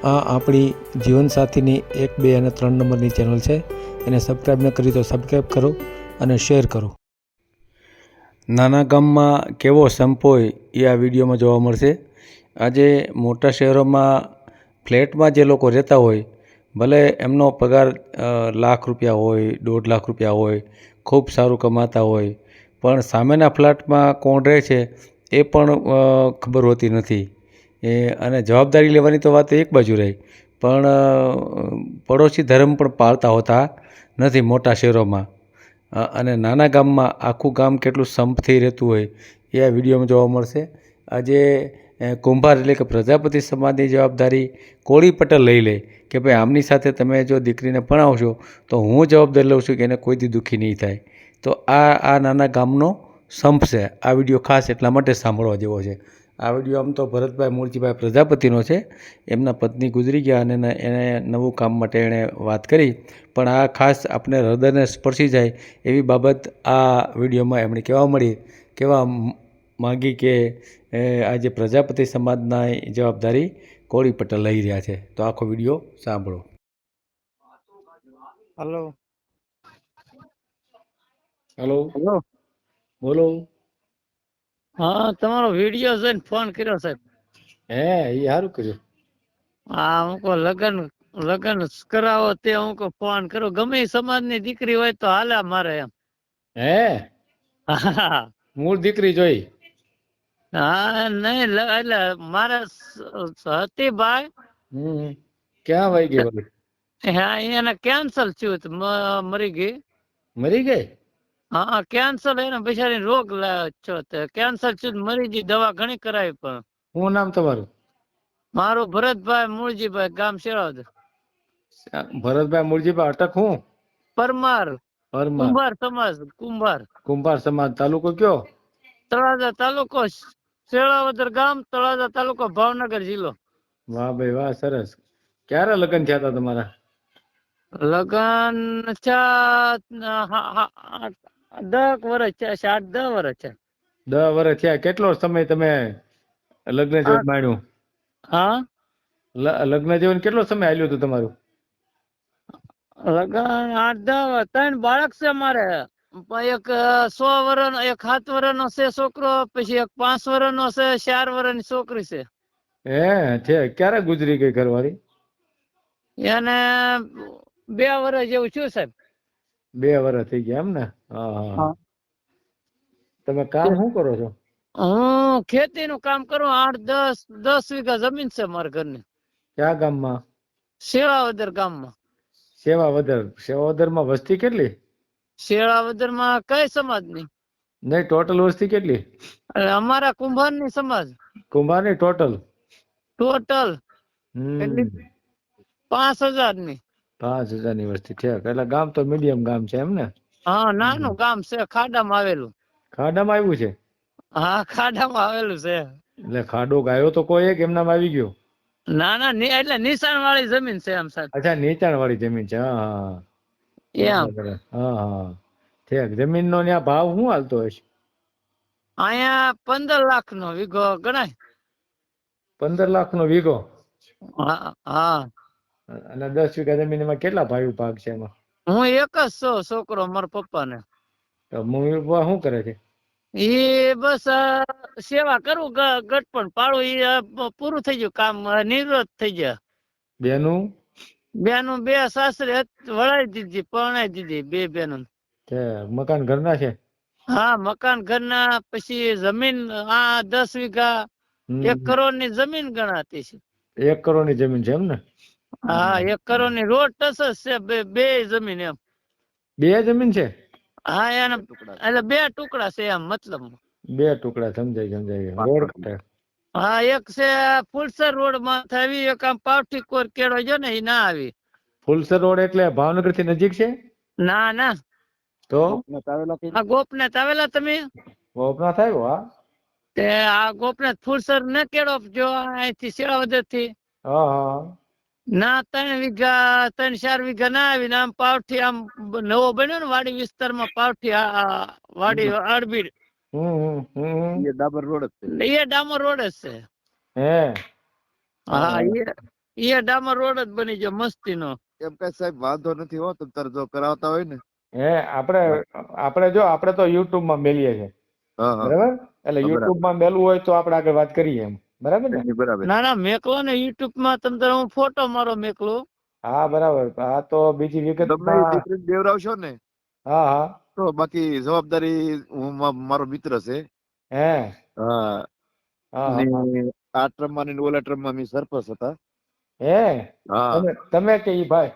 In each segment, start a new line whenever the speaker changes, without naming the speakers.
આ આપણી જીવનસાથીની 1, 2 અને 3 નંબરની ચેનલ છે. એને સબસ્ક્રાઈબ ન કરી તો સબસ્ક્રાઈબ કરો અને શેર કરો. નાના ગામમાં કેવો સંપ હોય એ આ વિડીયોમાં જોવા મળશે. આજે મોટા શહેરોમાં ફ્લેટમાં જે લોકો રહેતા હોય, ભલે એમનો પગાર લાખ રૂપિયા હોય, 1.5 લાખ રૂપિયા હોય, ખૂબ સારું કમાતા હોય, પણ સામેના ફ્લેટમાં કોણ રહે છે એ પણ ખબર હોતી નથી. અને જવાબદારી લેવાની તો વાત એક બાજુ રહી, પણ પડોશી ધર્મ પણ પાળતા હોતા નથી મોટા શહેરોમાં. અને નાના ગામમાં આખું ગામ કેટલું સંપથી રહેતું હોય એ આ વિડીયોમાં જોવા મળશે. આજે કુંભાર એટલે કે પ્રજાપતિ સમાજની જવાબદારી કોળી પટેલ લઈ લે કે ભાઈ આમની સાથે તમે જો દીકરીને ભણાવશો તો હું જવાબદારી લઉં છું કે એને કોઈથી દુઃખી નહીં થાય. તો આ નાના ગામનો સંપ છે. આ વિડીયો ખાસ એટલા માટે સાંભળવા જેવો છે. આ વિડીયો આમ તો ભરતભાઈ મૂળજીભાઈ પ્રજાપતિનો છે. એમના પત્ની ગુજરી ગયા અને એને નવું કામ માટે એણે વાત કરી, પણ આ ખાસ આપણે હૃદયને સ્પર્શી જાય એવી બાબત આ વિડીયોમાં એમણે કહેવા માગી કે આજે પ્રજાપતિ સમાજના જવાબદારી કોળી પટેલ લઈ રહ્યા છે. તો આખો વિડીયો સાંભળો.
હલો
હેલો,
હલો
બોલો.
હા, તમારો વિડીયો જોઈને ફોન કર્યો સાહેબ.
એ સારું કર્યું.
હા, હું કહું લગન કરાવો તે હું કહું ફોન કરું. ગમે એ સમાજની દીકરી હોય તો હાલે મારે એમ.
મૂળ દીકરી જોઈ?
હા, નહીં એટલે મારે હતી ભાઈ.
ક્યાં વહી ગઈ બોલી?
હા, એને કેન્સલ થયું, મરી ગઈ.
મરી ગઈ?
હા, કેન્સર એને બિચારી રોગ છો કેન્સર થયું, મરી ગઈ. દવા ઘણી કરાવી પણ.
શું નામ તમારું?
મારું ભરતભાઈ મૂળજીભાઈ, ગામ શેરાવદર.
ભરતભાઈ મૂળજીભાઈ, અટક હું?
પરમાર. કુંભાર સમાજ.
કુંભાર સમાજ. તાલુકો કયો?
તળાજા તાલુકો, શેરાવદર ગામ, તળાજા તાલુકો, ભાવનગર જિલ્લો. વાહ
ભાઈ વાહ, સરસ. ક્યારે લગ્ન થયા હતા તમારા?
લગન 10 વર્ષ છે, 8-10 વર્ષ છે.
10 વર્ષ થયા. કેટલો સમય તમે લગ્ન જીવન માણ્યું?
હા,
લગ્ન જીવન કેટલો સમય હાલ્યું હતું તમારું?
લગન 8-10 3 બાળક છે મારે. એક 100 વર્ષનો, એક 7 વર્ષનો છે છોકરો, પછી એક 5 વર્ષનો છે, 4 વર્ષની છોકરી છે.
છે. ક્યારે ગુજરી ગઈ ઘરવાળી?
એને 2 વર્ષ જેવું છું સાહેબ.
2 વર્ષ થઈ ગયા એમ ને? હા. તમે કામ શું કરો છો?
હું ખેતી નું કામ કરું. 8-10 વીઘા જમીન છે મારા ઘરની.
ક્યાં ગામમાં?
શેળાવદર ગામમાં.
સેવાવદર માં વસ્તી કેટલી?
શેળાવદર માં કઈ સમાજ ની?
નહીં, ટોટલ વસ્તી કેટલી?
અમારા કુંભાર ની સમાજ.
કુંભાર ની ટોટલ
5000 ની.
5000 ની વસ્તી છે. એટલે ગામ તો મીડિયમ ગામ છે એમ ને?
હા, નાનું ગામ છે, ખાડામાં આવેલું.
ખાડામાં આવ્યું છે?
હા, ખાડામાં આવેલું છે.
એટલે ખાડો ગાયો તો કોઈ એક એમનામ આવી ગયો?
ના, એટલે નિશાન વાળી જમીન છે એમ સાહેબ.
અચ્છા, નીચાણ વાળી જમીન છે. હા. ઠીક. જમીન નો ત્યાં ભાવ શું હાલતો હશે?
અહીંયા 15 લાખ નો વીઘો ગણાય.
15 લાખ નો વીઘો?
હા.
અને 10 વીઘા જમીનમાં કેટલા ભાગ છે એમાં?
હું એક જ છું, છોકરો મારા પપ્પા ને.
તો મમ્મી પપ્પા શું કરે છે?
એ બસ સેવા કરું, ગટપણ પાડું. એ પૂરું થઈ ગયું કામ, નિવૃત્ત થઈ ગયા.
બેનું?
2 સાસરે વળાઈ દીધી, પરણાઈ દીધી. 2 બેનો.
મકાન ઘરના છે?
હા, મકાન ઘરના. પછી જમીન 10 વીઘા 1 કરોડ ની જમીન ગણાતી છે.
1 કરોડ ની જમીન છે એમ ને?
હા, 1 કરોડ ની રોડ ટચ છે. બે જમીન એમ.
2 જમીન છે?
હા, એને એટલે 2 ટુકડા છે એમ મતલબ.
2 ટુકડા. સમજાય. રોડ કટે?
હા, એક છે ફુલસર રોડ માં આવી, એક આમ પાવઠી કોર કેળો જો ને એ ના આવી.
ફુલસર રોડ એટલે ભાવનગર થી નજીક છે?
ના.
તો
ગોપનાથ આવેલા તમે?
ગોપનાથ આવ્યો? હા.
તે આ ગોપનાથ ફુલસર ને કેળો જો અહીંથી શેળાવદર થી.
હા.
ના, 3 વીઘા 3-4 વીઘા ના આવીને આમ પાવઠી આમ નવો બન્યો ને વાડી વિસ્તારમાં પાવઠી વાડી અડબીડ.
એ ડાબર રોડ જ છે.
એ ડામર રોડ જ છે.
હે?
હા, એ ડામર રોડ જ બની ગયો મસ્તીનો.
એમ કઈ સાહેબ વાંધો નથી હો, તમ તારે જો કરાવતા હોય ને.
હે આપણે જો આપણે તો YouTube માં મેલીએ છે,
હા હા
બરાબર? એટલે
બરાબર.
YouTube માં મેલવું હોય તો આપણે આગળ વાત કરીએ એમ, બરાબર ને?
નહીં, બરાબર.
ના ના મેકલો ને યુટ્યુબ માં તમ તારે હું ફોટો મારો મેકલું.
હા બરાબર. આ તો બીજી
ગમે એ
વિગતમાં.
દીકરીને દેવરાવશો ને
હા હા.
તો બાકી જવાબદારી મારો મિત્ર છે.
હે
હા.
હા
ને
હા.
આ ટ્રમમાં ને ઓલા ટ્રમમાં મેં સરપંચ હતા.
હે
હા.
તમે કે ઈ ભાઈ?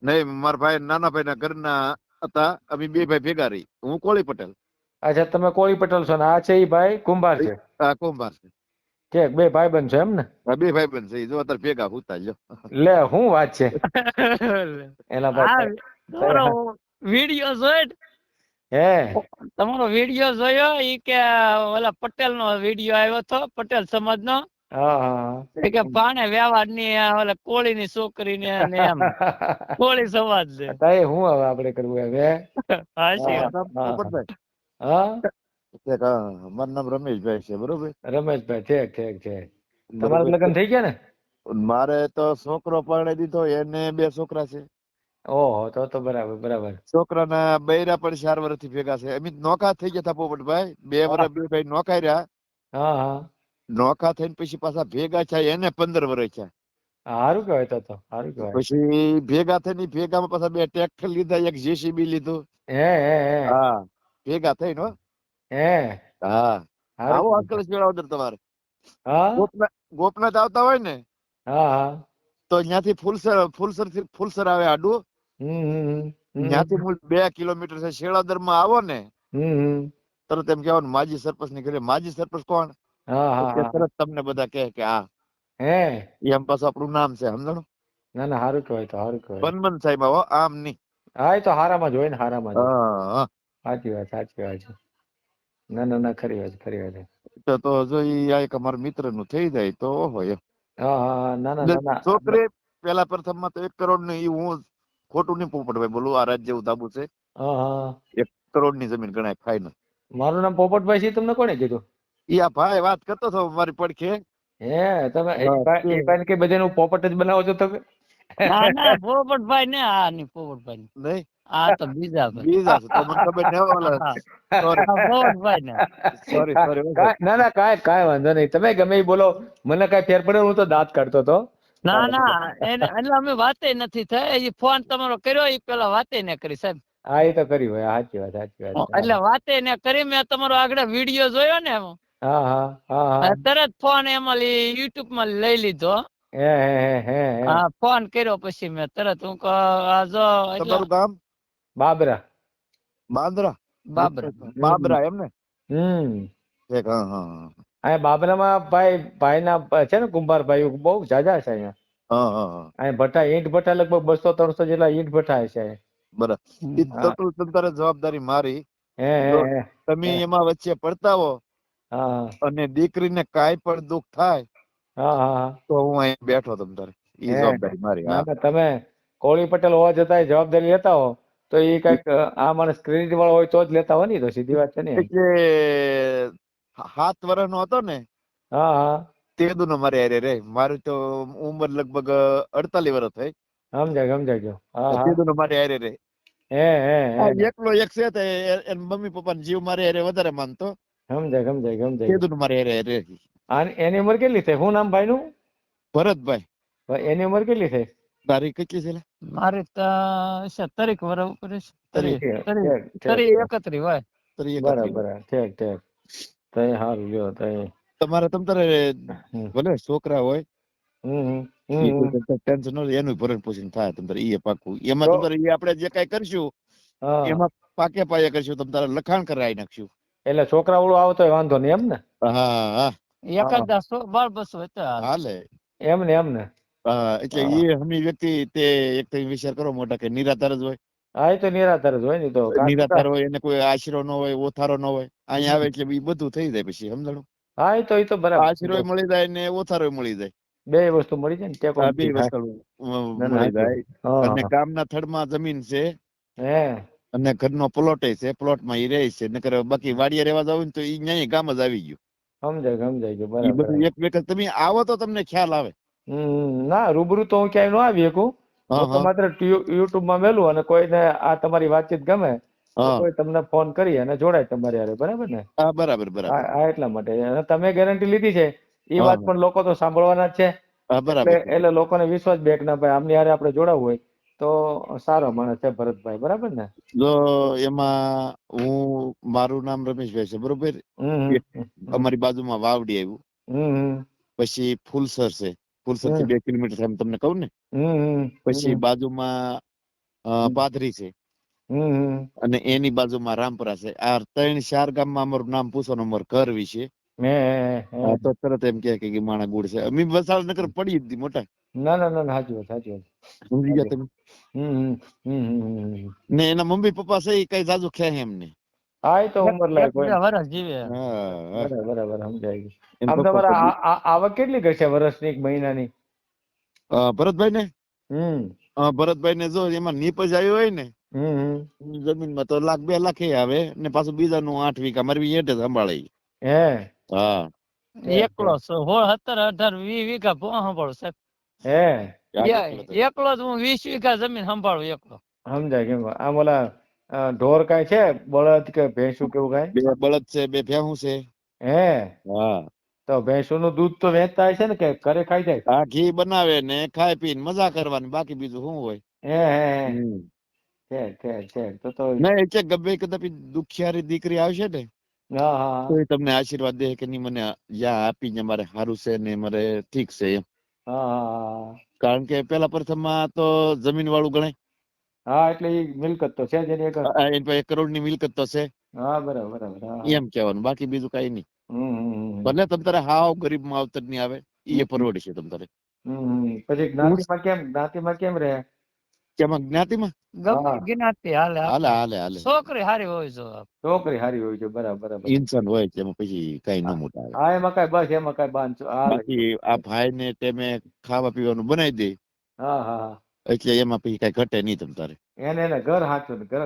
નહીં, મારા ભાઈ નાના ભાઈ ના ઘરના હતા. અમે બે ભાઈ ભેગા રહી. હું કોળી પટેલ.
અચ્છા, તમે કોળી પટેલ છો ને આ છે ઈ ભાઈ કુંભાર છે?
આ કુંભાર છે.
ઠીક, બે ભાઈબંધ છે એમ ને?
આ બે ભાઈ બંધ છે. જો અત્યારે ભેગા હુતા જો.
લે શું વાત છે એના
આ
ભાઈ.
તમારો વિડીયો જોઈ,
હે
તમારો વિડીયો જોયો ઈ કે ઓલા પટેલ નો વિડીયો આવ્યો હતો, પટેલ સમાજ નો.
હા હા
કે પાણે વ્યવહાર ની ઓલા કોળી ની છોકરી ને એમ કોળી સમાજ છે.
તાય હું હવે આપણે કરવું હવે?
હાચી
હા,
વાત.
હા,
પોપટભાઈ.
હા.
ઠીક, હા, મારું નામ રમેશભાઈ છે. બરોબર.
રમેશભાઈ, ઠીક ઠીક ઠીક. તમારા
બરોબર.
લગ્ન થઈ ગયા ને?
મારે તો છોકરો પરણાઈ દીધો, એને 2 છોકરા છે.
ઓહો, તો બરાબર બરાબર.
છોકરાના બૈરા પણ 4 વર્ષથી ભેગા છે. અમે નોખા થઈ ગયા હતા પોપટભાઈ. 2 વર્ષ બે ભાઈ નોખા રહ્યા.
હા હા.
નોખા થઈને પછી પાછા ભેગા થયા, એને 15 વર્ષ થયા.
સારું કહેવાય તો સારું કહેવાય.
પછી ભેગા થઈને ભેગામાં પાછા 2 ટ્રેક્ટર લીધા, એક જેસીબી લીધું.
હે
હા, ભેગા થઈને હો.
હે
હા.
સારું
આવો
કહેવાય.
અંકલેશ મેળાવદર તમારે.
હા
ગોપનાથ આવતા હોય ને
હા હા.
તો ત્યાંથી ફુલસર આવે આડું. ત્યાંથી મૂળ 2 કિલોમીટર છે. શેળાદર માં આવો ને તરત એમ કહેવાનું માજી સરપંચ ની ઘરે. માજી સરપંચ કોણ?
હા હા
એટલે
હા.
તરત તમને બધા કહે કે આ
હે
એમ પાછું આપણું નામ છે. સમજણું?
ના ના, સારું કહેવાય તો સારું કહેવાય.
બનમન સાહેબ આવો, આમ નહીં.
હા, એ તો હારામાં જ હોય ને, હારામાં જ હોય.
હા.
સાચી વાત છે. ના ના ના, ખરી વાત ખરી વાત.
તો જો ઈ આ એક અમારા મિત્ર નું થઈ જાય તો હોય એમ.
હા હા હા. ના ના
એટલે
ના ના.
છોકરી પેલા પ્રથમમાં તો 1 કરોડ ની, ઈ હું ખોટું નહીં પોપટભાઈ બોલું, આ રાજ જેવું ધાબુ છે.
હા હા.
1 કરોડ ની જમીન ગણાય ફાઇનલ.
મારું નામ પોપટભાઈ છે, તમને કોણે કીધું?
ઈ આ ભાઈ વાત કરતો હતો મારી પડખે.
હે તમે એ
હા,
ભાઈ કે બધાનું પોપટ જ બનાવો છો તમે?
ના ના પોપટભાઈ ને આ નહીં પોપટભાઈ ને.
નહીં,
આ તો બીજા ભાઈ.
બીજા છે તો મને ખબર ન હોય. સોરી
આ પોપટભાઈ ને.
સોરી.
ના ના, કાંઈ વાંધો નહીં. તમે ગમે એ બોલો, મને કાંઈ ફેર પડે હું તો દાંત કાઢતો હતો.
ના ના એટલે અમે વાતે નથી થઈ. ઈ ફોન તમારો કર્યો ઈ પેલા વાતે ને કરી સાહેબ.
હા, એ તો કરી હોય. સાચી વાત
એટલે વાતે ને કરી, મેં તમારો આગળ વિડીયો જોયો ને
હા હા હા હા.
તરત ફોન એમાં યુટ્યુબ માં લઈ લીધો.
હે
હા, ફોન કર્યો પછી મેં તરત હું આ જો એટલે
તમારું ગામ
બાબરા.
બાંદ્રા?
બાબરા.
બાબરા એમ ને?
હમ.
ઠીક, હા હા
અહીંયા બાબરામાં ભાઈના છે ને, કુંભાર ભાઈ બહુ જાજા છે અહીંયા.
હા.
અહીંયા ભઠ્ઠા, ઈંટ ભઠ્ઠા લગભગ 200-300 જેટલા ઈંટ ભઠ્ઠા છે અહીંયા.
બરાબર. ઈ
હા.
તો તમારે જવાબદારી મારી.
હે
જો
હે
તમે એમાં વચ્ચે પડતા હો
હા
અને દીકરીને કાંઈ પણ દુઃખ થાય
હા હા.
તો હું અહીં બેઠો તમ તારે. ઈ
હે
જવાબદારી મારી.
ના
હા.
ના, તમે કોળી પટેલ હોવા છતાંય જવાબદારી લેતા હો તો એ કઈક આ માણસ ક્રેડિટ વાળો હોય તો જ લેતા હોય ને, તો સીધી વાત છે ને.
એટલે 7 વર્ષનો હતો ને
હા હા.
તે દુનો મારે હારે રે. મારી તો ઉંમર લગભગ 48 વર્ષ થઈ.
સમજાય ગયો. હા
તે
હા.
દુનો મારે હારે રે.
હે
એકલો એક છે તે એન મમ્મી પપ્પાનો જીવ મારે હારે વધારે માનતો.
સમજાય
તે
ગયો.
દુનો મારે હારે રે.
એની ઉંમર કેટલી થઈ? શું નામ ભાઈનું?
ભરતભાઈ.
એની ઉંમર કેટલી થઈ?
તારી કેટલી છે લે?
મારે તો 30 વર્ષ ઉપર છે.
તારી
તરી 31 હોય.
31.
બરાબર. ઠીક. તઈ સારું લ્યો તઈ.
તમારે ભલે છોકરા હોય ઈ કોઈ ટેન્શન ન લે, એનું ભરણ પોષણ થાય તમારે. ઈ પાકું એમાં તમારે આપણે જે કાંઈ કરશું
હા.
એમાં પાકે પાયે કરશું. તમારે લખાણ કરાવી નાખશું.
એટલે છોકરા ઓળો આવતો હોય વાંધો નહીં એમ ને?
હા.
એકાદ બાર બસ હોય તો હાલે.
હાલે.
એમ ને.
એટલે એ હમી વ્યક્તિ તે એક તો વિચાર કરો મોટા કે નિરાધાર જ હોય.
હા, એ તો નિરાધાર જ હોય ને. તો
નિરાધાર હોય, એને કોઈ આશરો ન હોય, ઓથારો ન હોય. અહીંયા આવે એટલે ઈ બધું થઈ જાય પછી. સમજાણું?
હા, એ તો બરાબર.
આશરો મળી જાય ને ઓથારો મળી જાય.
બે વસ્તુ મળી જાય ને, ટેકો
બે
થાય.
વસ્તુ
ના ના,
મળી
સાચી
જાય.
વાત.
અને
હા
ગામના થડમાં જમીન છે
હે
અને ઘરનો પ્લોટ છે. પ્લોટમાં ઈ રહે છે. નકર બાકી વાડીએ રહેવા જાવ ને તો ઈ ન્યાય ગામ જ આવી ગયું.
સમજાય ગયો.
ઈ
બરાબર.
બધું એક વખત તમે આવો તો તમને ખ્યાલ આવે.
ના રૂબરૂ તો હું ક્યાંય ન આવી શકું.
હા
હું તો
હા
માત્ર યુટ્યુબ માં મેલું અને કોઈને આ તમારી વાતચીત ગમે તો
હા
કોઈ તમને ફોન કરી અને જોડાય તમારી હારે, બરાબર ને?
હા બરાબર બરાબર.
હા એટલા માટે. અને તમે ગેરંટી લીધી છે એ
હા
વાત પણ લોકો તો સાંભળવાના જ છે.
હા
એટલે
બરાબર છે.
એટલે લોકોને વિશ્વાસ બે કે ના ભાઈ આમની હારે આપણે જોડાવવું હોય તો સારો માણસ છે ભરતભાઈ, બરાબર ને?
જો એમાં હું, મારું નામ રમેશભાઈ છે બરોબર.
હમ
એક અમારી બાજુમાં વાવડી આવ્યું,
હમ
પછી ફૂલસર છે, ફૂલસર થી
હમ
2 કિલોમીટર થાય એમ તમને કહું ને.
હમ
પછી
હમ
બાજુમાં પાથરી છે,
હમ
અને એની બાજુમાં રામપુરા છે. આ 3-4 ગામમાં અમારું નામ પૂછવાનું અમારું ઘર વિશે.
હે
તો તરત એમ કે માણા ગુડ છે. અમે વસાલ નગર પડી જ મોટા.
ના ના ના સાચી વાત, સાચી વાત.
સમજી ગયા તમે?
હમ હમ હમ.
ને એના મમ્મી પપ્પા છે એ કઈ જાજુ ખે એમ નહીં.
હા એ તો ઉંમર
એક
લાયક
બે
હોય.
વર્ષ જીવે.
હા
બરાબર બરાબર સમજાય ગયું.
એના
આમ
પપ્પા
તમારે
તો
આવક કેટલી કરશે વર્ષની કે મહિનાની?
ભરતભાઈ ને,
હમ
ભરતભાઈ ને જો એમાં નીપજ આવ્યો હોય ને
હમ
જમીનમાં તો 1-2 લાખ આવે ને પાછું બીજાનું 8 વીઘા મારી હેઠે સંભાળે.
હે
હા
એકલો 16, 17, 18, 20 વીઘા સંભાળું સાહેબ.
હે
એકલો જ હું 20 વીઘા જમીન સંભાળું એકલો.
સમજાય કેમ? આમ ઓલા ઢોર કાંઈ છે, બળદ કે ભેંસું કેવું કાંઈ?
2 બળદ છે, 2 ભેહું છે.
હે
હા
તો ભેંસુનું દૂધ તો વેચતા હશે ને કે ઘરે ખાઈ જાય?
આ ઘી બનાવે ને ખાઈ પીને મજા કરવાની, બાકી બીજું શું હોય.
હે
હમ
છે તો
ના એટલે ગમે કદાપી દુખિયારી દીકરી આવશે ને
હા
તો
હા
એ તમને આશીર્વાદ દે કે નહીં મને જ્યાં આપીને મારે સારું છે ને મારે ઠીક છે એમ.
હા હા
કારણ કે પેલા પ્રથમમાં તો જમીન વાળું ગણાય.
હા એટલે ઈ મિલકત તો છે જ એની એક.
એની પાસે 1 કરોડની મિલકત તો છે
હા બરાબર બરાબર. હા
એમ કહેવાનું, બાકી બીજું કઈ નહીં.
હમ
ભલે તમ તારે હાવ ગરીબ માવતર ની આવે એ પરવડે છે તમ તારે.
પછી જ્ઞાતિમાં કેમ રહે?
કેમાં જ્ઞાતિમાં
ગમે જ્ઞાતિ હાલે
હાલે
આપણે.
હાલે હાલે
છોકરી હારી હોય જો.
છોકરી હારી હોય છે, બરાબર બરાબર.
ઇન્સાન હોય છે એમાં પછી કઈ ન મોટા આવે.
હા એમાં કઈ બસ એમાં કઈ બાંધ હાલે.
બાકી આ ભાઈ ને ટેમે ખાવા પીવાનું બનાવી દે
હા હા
એટલે એમાં પછી કઈ ઘટે નહીં તમ તારે.
એને ઘર હાચું ઘર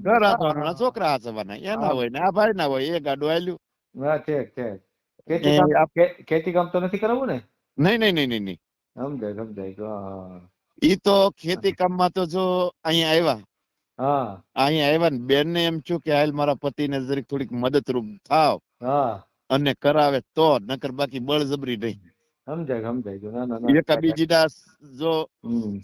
ઘર હાચવાના, છોકરા હાચવાના, એના હોય ને આ ભાઈ ના હોય. એ ગાડું આલ્યું.
હા છે.
એ
ખેતી કામ તો નથી કરાવવું ને?
નહીં નહીં નહીં નહીં નહીં.
સમજાય હા
ઈ તો ખેતી કામમાં તો જો અહીંયા આવ્યા.
હા
અહીંયા આવ્યા ને બેન ને એમ થયું કે હાલ મારા પતિને જરીક થોડીક મદદરૂપ થાવ
હા
અને કરાવે તો, નકર બાકી બળજબરી નહીં.
સમજાય ગયું. ના ના
એકા બીજી ના જો
હમ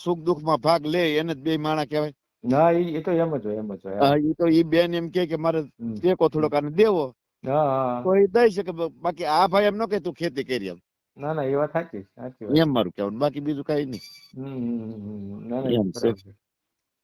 સુખ દુઃખ માં ભાગ લે એને જ બે માણા કહેવાય.
ના એ તો એમ જ હોય.
ઈ તો ઈ બેન એમ કે મારે ટેકો થોડોક આને દેવો
હા હા
તો એ દઈ શકે. બાકી આ ભાઈ એમ ન કે તું ખેતી કરી એમ.
ના એ વાત સાચી વાત.
એમ મારું કહેવાનું, બાકી બીજું કઈ નહીં.
ના
એમ છે.
બરાબર છે.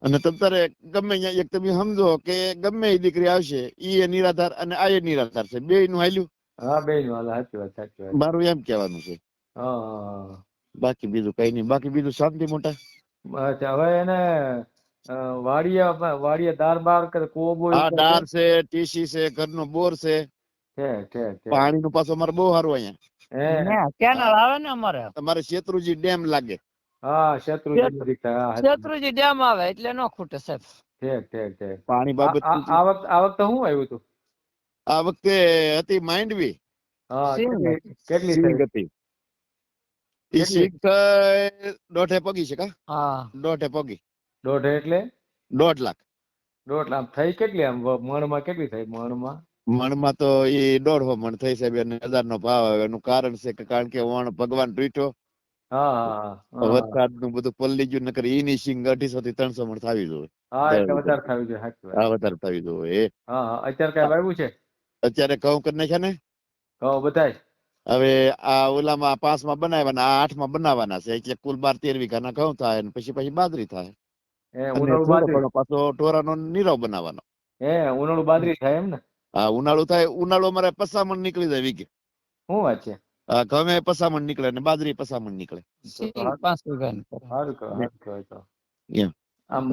અને તમતારે ગમે ત્યાં એક તમે સમજો કે ગમે એ દીકરી આવશે ઈ એ નિરાધાર અને આ એ નિરાધાર છે, બે નું હાલ્યું.
હા બે નું હાલે, સાચી વાત.
મારું એમ કહેવાનું છે.
હા
બાકી બીજું કઈ નહીં. બાકી બીજું શાંતિ મોટા.
બસ હવે એને વાડિયા દાર બાર કે કૂવો બૂવો એવું
આ
કાંઈ
ડાર છે, ટીસી છે, ઘરનો બોર છે.
છે
પાણી નું પાછું અમારે બહુ સારું અહીંયા.
કેનાલ આવે ને અમારે.
અમારે શેત્રુજી ડેમ લાગે.
હા શત્રુજી નજીક થાય.
શેત્રુજી ડેમ આવે એટલે ન ખૂટે સાહેબ.
છે.
પાણી બાબત
આ વખતે શું આવ્યું હતું?
આ વખતે હતી માંડવી.
હા કેટલી
સિંગ
થઈ?
હતી. ઈ
કેટલી?
સિંગ દોઢે પગી છે કા?
હા
દોઢે પગી.
દોઢ એટલે
1.5 લાખ.
દોઢ લાખ થઈ કેટલી? આમ મણમાં કેટલી થઈ મણમાં?
મણમાં તો એ 1.5 મણ થઈ સાહેબ. એને 1000 નો ભાવ આવે. એનું કારણ છે કે કારણ કે વણ ભગવાન રીઠો વરસાદ નું બધું પલ્લી ગયું, નકર ઈની સિંગ 250 થી 300 મણ થાવી જોઈએ.
હા એટલે વધારે થવી જોઈએ. સાચી વાત.
આ વધારે થાવી જોઈએ.
હા અત્યારે કઈ વાવ્યું છે?
અત્યારે ઘઉં કરી નાખ્યા ને.
ઘઉં બધાય?
હવે આ ઓલામાં 5માં બનાવવાના, આ 8માં બનાવવાના છે. એટલે કુલ 12-13 વીઘાના ઘઉં થાય ને પછી બાજરી થાય. અને
ઉનાળુ
થોડો
બાજરી?
ઘણો પાછો ઢોરાનો નીરવ બનાવવાનો.
ઉનાળુ બાજરી થાય એમ ને?
હા ઉનાળુ થાય. ઉનાળુ અમારે 50 મણ નીકળી જાય વીઘે.
શું વાત છે?
ઘઉં 50 મણ નીકળે ને બાજરી 50 મણ નીકળે.
5 વીઘાની.
સારું કહેવાય તો.
એમ
આમ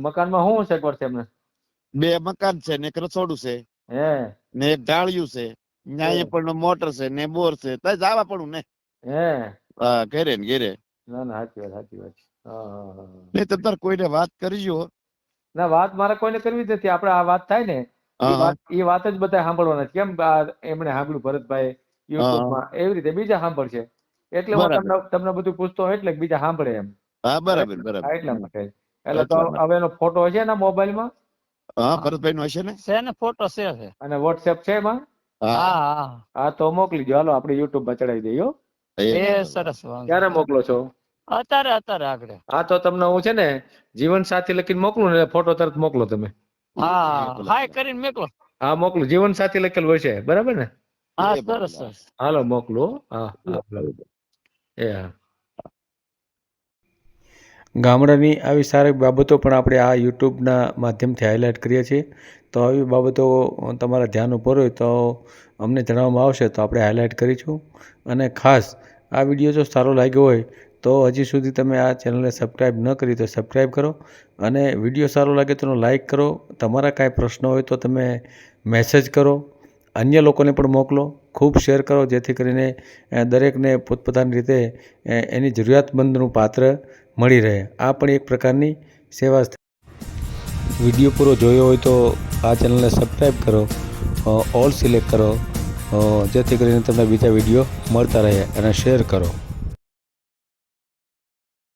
મકાનમાં શું સગવડ છે એમને?
2 મકાન છે ને એક રસોડું છે ને એક ઢાળિયું છે. ન્યાય પણ મોટર છે ને બોર છે. તો જવા પડું ને. ઘેરે ને ઘેરે.
ના સાચી વાત. હા
નહીં તો તાર કોઈને વાત કરજો.
ના વાત મારે કોઈને કરવી જ નથી. આપણે આ વાત થાય ને એ વાત જ બધા સાંભળવાના છે. કેમ એમણે સાંભળ્યું ભરતભાઈ
હા
યુટ્યુબમાં, એવી રીતે બીજા સાંભળશે. એટલે હું
બરાબર.
તમને બધું પૂછતો હોય એટલે કે બીજા સાંભળે એમ.
હા બરાબર
હા,
બરાબર.
એટલા માટે. એટલે તો
એટલા માટે.
હવે એનો ફોટો છે ને મોબાઈલમાં
હા ભરતભાઈ નું હશે ને.
છે ને ફોટો છે.
અને વોટ્સએપ છે એમાં?
હા
હા હા
હા તો મોકલી દો, હાલો આપણે યુટ્યુબ માં ચડાવી દઈએ હો.
એ સરસ વાંધો
ક્યારે મોકલો છો?
અત્યારે આગળ
હા તો તમને હું છે ને જીવન સાથી લખીને મોકલું ને ફોટો તરત મોકલો તમે.
હા હાય કરીને મેકલો.
હા મોકલું, જીવન સાથી લખેલું હોય છે બરાબર ને?
હા
એ બરાબર.
સરસ.
હાલો મોકલો હો. હા હા એ હા. ગામડાની આવી સારી બાબતો પણ આપણે આ યુટ્યુબના માધ્યમથી હાઇલાઇટ કરીએ છીએ. તો આવી બાબતો તમારા ધ્યાન ઉપર હોય તો અમને જણાવવામાં આવશે તો આપણે હાઇલાઇટ કરીશું. અને ખાસ આ વિડીયો જો સારો લાગ્યો હોય તો હજી સુધી તમે આ ચેનલને સબસ્ક્રાઈબ ન કરી તો સબસ્ક્રાઈબ કરો. અને વિડીયો સારો લાગે તો લાઈક કરો. તમારા કાંઈ પ્રશ્ન હોય તો તમે મેસેજ કરો. અન્ય લોકોને પણ મોકલો. ખૂબ શેર કરો જેથી કરીને દરેકને પોતપોતાની રીતે એની જરૂરિયાતમંદનું પાત્ર મળી રહે. આ પણ એક પ્રકારની સેવા. વિડીયો પૂરો જોયો હોય તો આ ચેનલને સબસ્ક્રાઈબ કરો, ઓલ સિલેક્ટ કરો જેથી કરીને તમને બીજા વિડીયો મળતા રહે અને શેર કરો.